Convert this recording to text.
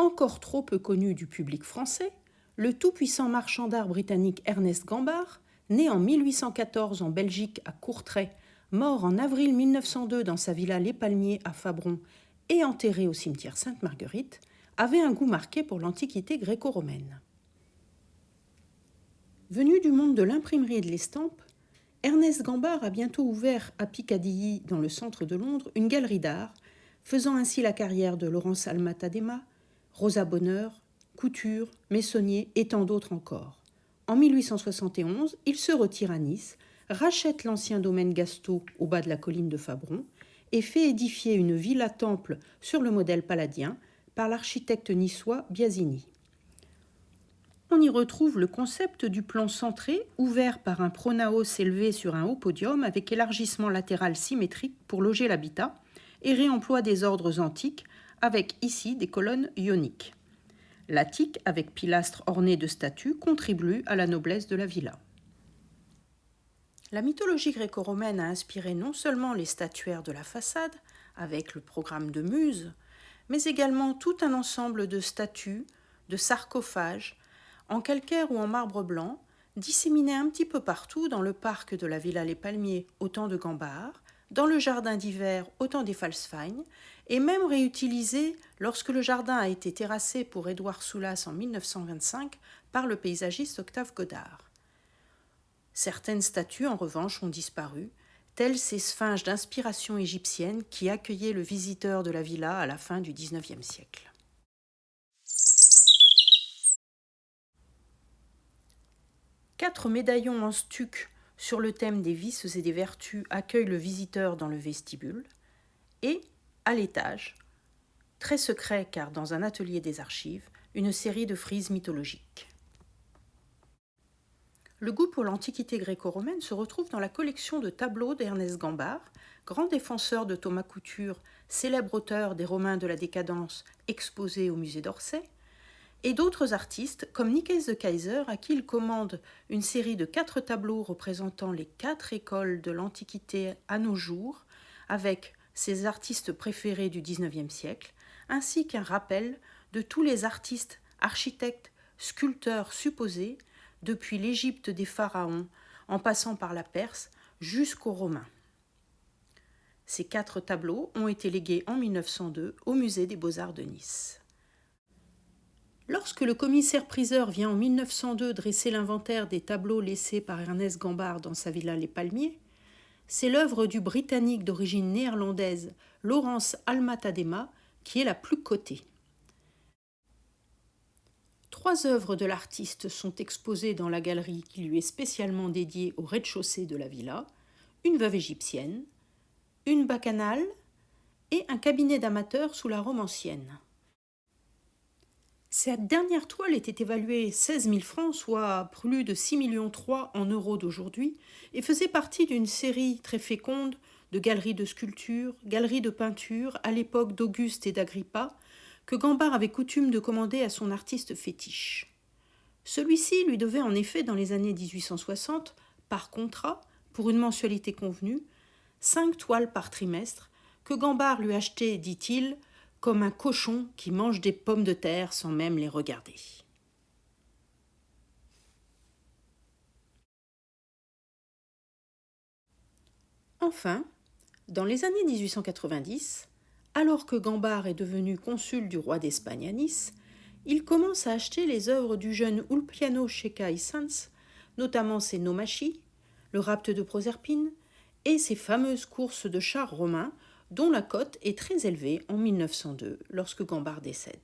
encore trop peu connu du public français, le tout-puissant marchand d'art britannique Ernest Gambard, né en 1814 en Belgique à Courtrai, mort en avril 1902 dans sa villa Les Palmiers à Fabron et enterré au cimetière Sainte-Marguerite, avait un goût marqué pour l'antiquité gréco-romaine. Venu du monde de l'imprimerie et de l'estampe, Ernest Gambard a bientôt ouvert à Piccadilly, dans le centre de Londres, une galerie d'art, faisant ainsi la carrière de Laurence Alma-Tadema, Rosa Bonheur, Couture, Meissonnier et tant d'autres encore. En 1871, il se retire à Nice, rachète l'ancien domaine Gastaut au bas de la colline de Fabron et fait édifier une villa-temple sur le modèle palladien par l'architecte niçois Biasini. On y retrouve le concept du plan centré, ouvert par un pronaos élevé sur un haut podium avec élargissement latéral symétrique pour loger l'habitat et réemploi des ordres antiques avec ici des colonnes ioniques. L'attique, avec pilastres ornés de statues, contribue à la noblesse de la villa. La mythologie gréco-romaine a inspiré non seulement les statuaires de la façade, avec le programme de Muse, mais également tout un ensemble de statues, de sarcophages, en calcaire ou en marbre blanc, disséminés un petit peu partout dans le parc de la Villa Les Palmiers au temps de Gambard, dans le jardin d'hiver au temps des Falsefegnes, et même réutilisés lorsque le jardin a été terrassé pour Édouard Soulas en 1925 par le paysagiste Octave Godard. Certaines statues, en revanche, ont disparu, telles ces sphinges d'inspiration égyptienne qui accueillaient le visiteur de la villa à la fin du XIXe siècle. Quatre médaillons en stuc sur le thème des vices et des vertus accueillent le visiteur dans le vestibule et, à l'étage, très secret car dans un atelier des archives, une série de frises mythologiques. Le goût pour l'antiquité gréco-romaine se retrouve dans la collection de tableaux d'Ernest Gambard, grand défenseur de Thomas Couture, célèbre auteur des Romains de la décadence exposé au musée d'Orsay, et d'autres artistes comme Nicaise de Keyser à qui il commande une série de 4 tableaux représentant les 4 écoles de l'Antiquité à nos jours, avec ses artistes préférés du XIXe siècle, ainsi qu'un rappel de tous les artistes, architectes, sculpteurs supposés, depuis l'Égypte des pharaons, en passant par la Perse, jusqu'aux Romains. Ces 4 tableaux ont été légués en 1902 au musée des Beaux-Arts de Nice. Lorsque le commissaire-priseur vient en 1902 dresser l'inventaire des tableaux laissés par Ernest Gambard dans sa villa Les Palmiers, c'est l'œuvre du Britannique d'origine néerlandaise Laurence Alma-Tadema qui est la plus cotée. 3 œuvres de l'artiste sont exposées dans la galerie qui lui est spécialement dédiée au rez-de-chaussée de la villa, une veuve égyptienne, une bacchanale et un cabinet d'amateurs sous la Rome ancienne. Cette dernière toile était évaluée 16 000 francs, soit plus de 6,3 millions en euros d'aujourd'hui, et faisait partie d'une série très féconde de galeries de sculpture, galeries de peinture à l'époque d'Auguste et d'Agrippa, que Gambard avait coutume de commander à son artiste fétiche. Celui-ci lui devait en effet dans les années 1860, par contrat, pour une mensualité convenue, 5 toiles par trimestre, que Gambard lui achetait, dit-il, comme un cochon qui mange des pommes de terre sans même les regarder. Enfin, dans les années 1890, alors que Gambard est devenu consul du roi d'Espagne à Nice, il commence à acheter les œuvres du jeune Ulpiano Cecca y Sans, notamment ses Nomachie, le rapt de Proserpine et ses fameuses courses de chars romains dont la cote est très élevée en 1902 lorsque Gambard décède.